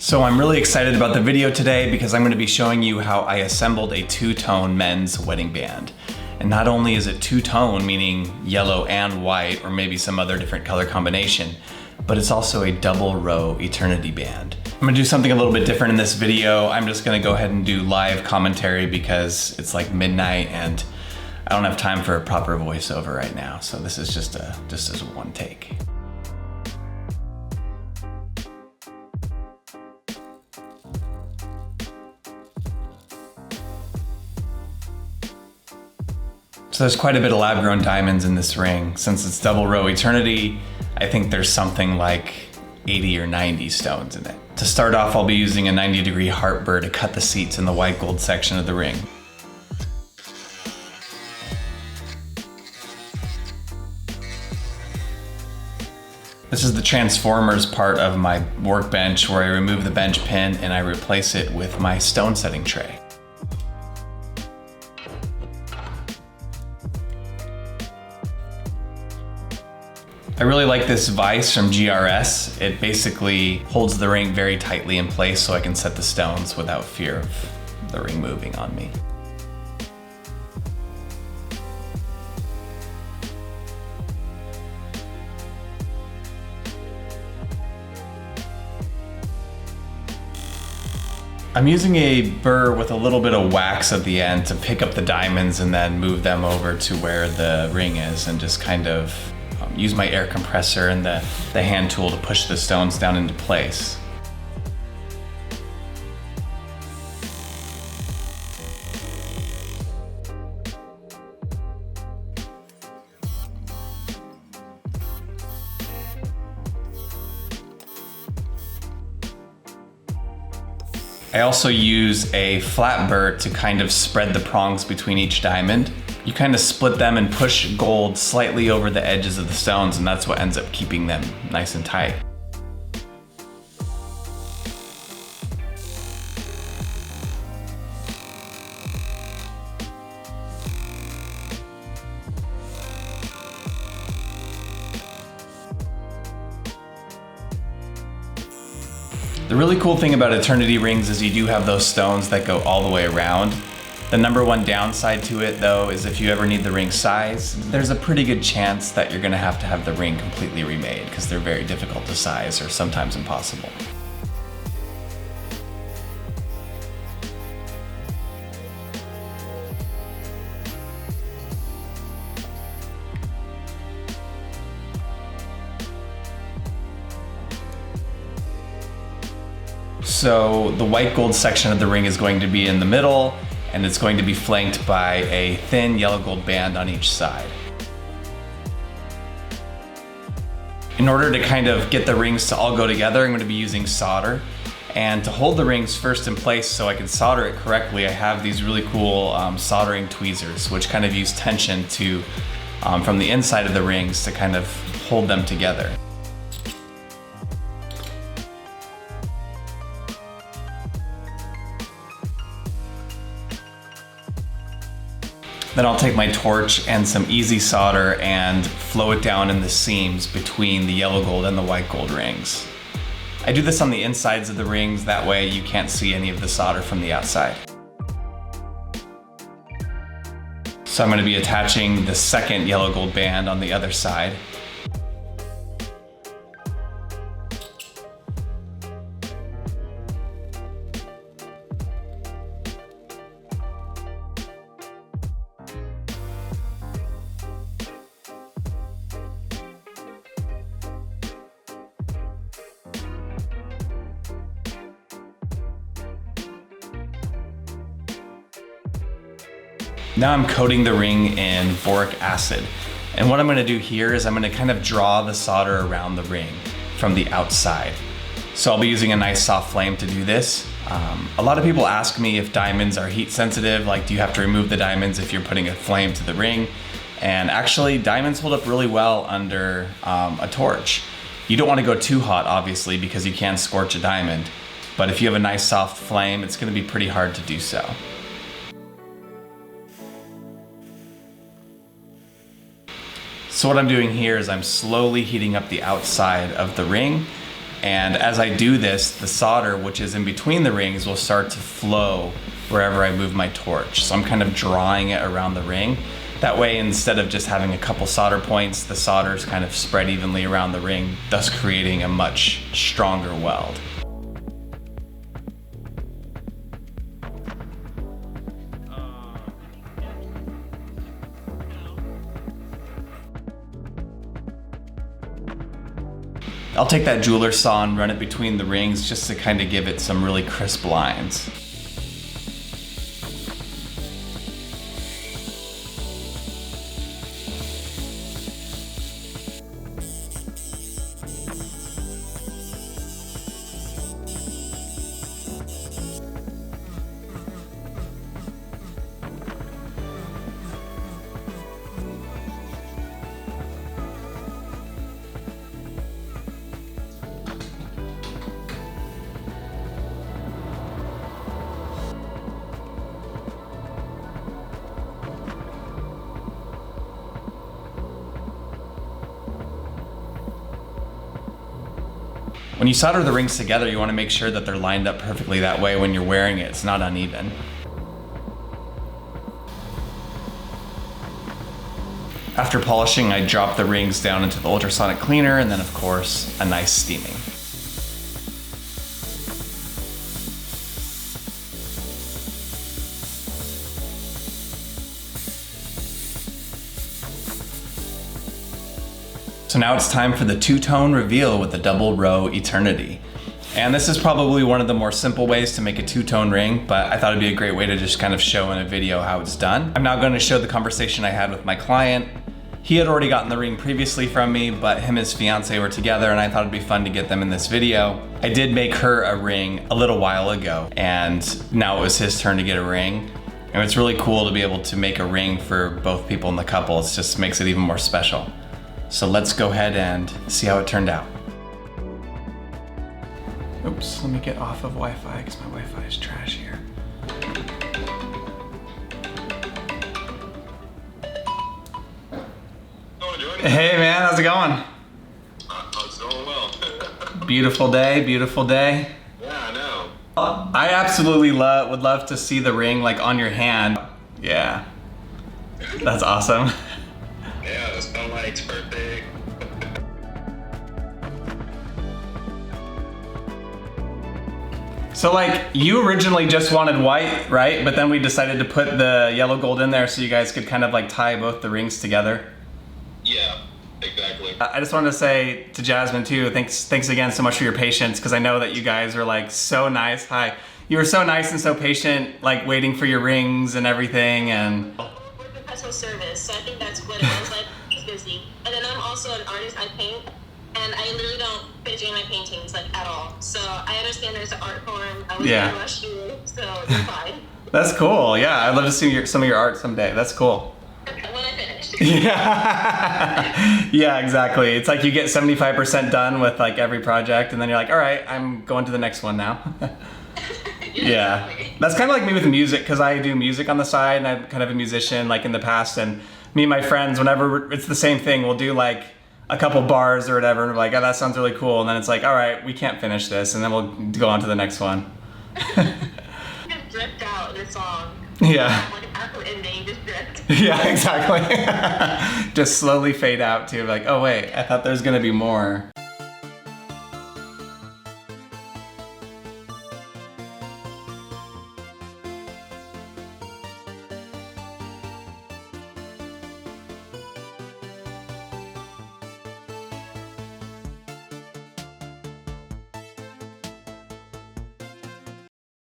So I'm really excited about the video today because I'm going to be showing you how I assembled a two-tone men's wedding band. And not only is it two-tone, meaning yellow and white, or maybe some other different color combination, but it's also a double row eternity band. I'm going to do something a little bit different in this video. I'm just going to go ahead and do live commentary because it's like midnight and I don't have time for a proper voiceover right now. So this is just as one take. So there's quite a bit of lab-grown diamonds in this ring. Since it's double row eternity, I think there's something like 80 or 90 stones in it. To start off, I'll be using a 90-degree heart burr to cut the seats in the white gold section of the ring. This is the transformers part of my workbench where I remove the bench pin and I replace it with my stone setting tray. I really like this vise from GRS. It basically holds the ring very tightly in place so I can set the stones without fear of the ring moving on me. I'm using a burr with a little bit of wax at the end to pick up the diamonds and then move them over to where the ring is and just kind of use my air compressor and the hand tool to push the stones down into place. I also use a flat burr to kind of spread the prongs between each diamond. You kind of split them and push gold slightly over the edges of the stones, and that's what ends up keeping them nice and tight. The really cool thing about eternity rings is you do have those stones that go all the way around. The number one downside to it though is if you ever need the ring size, there's a pretty good chance that you're gonna have to have the ring completely remade because they're very difficult to size or sometimes impossible. So the white gold section of the ring is going to be in the middle, and it's going to be flanked by a thin yellow gold band on each side. In order to kind of get the rings to all go together, I'm going to be using solder. And to hold the rings first in place so I can solder it correctly, I have these really cool soldering tweezers, which kind of use tension to, from the inside of the rings to kind of hold them together. Then I'll take my torch and some easy solder and flow it down in the seams between the yellow gold and the white gold rings. I do this on the insides of the rings, that way you can't see any of the solder from the outside. So I'm going to be attaching the second yellow gold band on the other side. Now I'm coating the ring in boric acid. And what I'm going to do here is I'm going to kind of draw the solder around the ring from the outside. So I'll be using a nice soft flame to do this. A lot of people ask me if diamonds are heat sensitive, like do you have to remove the diamonds if you're putting a flame to the ring? And actually diamonds hold up really well under a torch. You don't want to go too hot obviously because you can scorch a diamond, but if you have a nice soft flame, it's going to be pretty hard to do so. So what I'm doing here is I'm slowly heating up the outside of the ring, And as I do this, the solder, which is in between the rings, will start to flow wherever I move my torch. So I'm kind of drawing it around the ring. That way, instead of just having a couple solder points, the solder is kind of spread evenly around the ring, thus creating a much stronger weld. I'll take that jeweler saw and run it between the rings just to kind of give it some really crisp lines. When you solder the rings together, you want to make sure that they're lined up perfectly. That way when you're wearing it, it's not uneven. After polishing, I drop the rings down into the ultrasonic cleaner, and then of course, a nice steaming. So now it's time for the two-tone reveal with the double row eternity. And this is probably one of the more simple ways to make a two-tone ring, but I thought it'd be a great way to just kind of show in a video how it's done. I'm now going to show the conversation I had with my client. He had already gotten the ring previously from me, but him and his fiance were together, and I thought it'd be fun to get them in this video. I did make her a ring a little while ago, and now it was his turn to get a ring. And it's really cool to be able to make a ring for both people in the couple. It just makes it even more special. So let's go ahead and see how it turned out. Oops, let me get off of Wi-Fi because my Wi-Fi is trash here. Hey man, how's it going? It's going well. Beautiful day, beautiful day. Yeah, I know. I absolutely would love to see the ring like on your hand. Yeah, that's awesome. Yeah, the sunlight's perfect. So like, you originally just wanted white, right? But then we decided to put the yellow gold in there so you guys could kind of like tie both the rings together. Yeah, exactly. I just wanted to say to Jasmine too, thanks again so much for your patience, because I know that you guys were like so nice. Hi. You were so nice and so patient, like waiting for your rings and everything, and We're professional service, so I think that's what it was. Like, he's busy. And then I'm also an artist, I paint, and I literally don't fidget in my paintings, like, at all. So I understand there's an art form. I was gonna rush you, so you're fine. That's cool. Yeah, I'd love to see some of your art someday. That's cool. When I finish. Yeah. Yeah, exactly. It's like you get 75% done with like every project, and then you're like, all right, I'm going to the next one now. Yeah. Exactly. That's kind of like me with music, because I do music on the side, and I'm kind of a musician like in the past, and me and my friends, whenever it's the same thing, we'll do like a couple bars or whatever, and we're like, oh, that sounds really cool, and then it's like, all right, we can't finish this, and then we'll go on to the next one. Just drift out in the song. Yeah. Like an actual ending, just drift. Yeah, exactly. Just slowly fade out to like, oh wait, I thought there's gonna be more.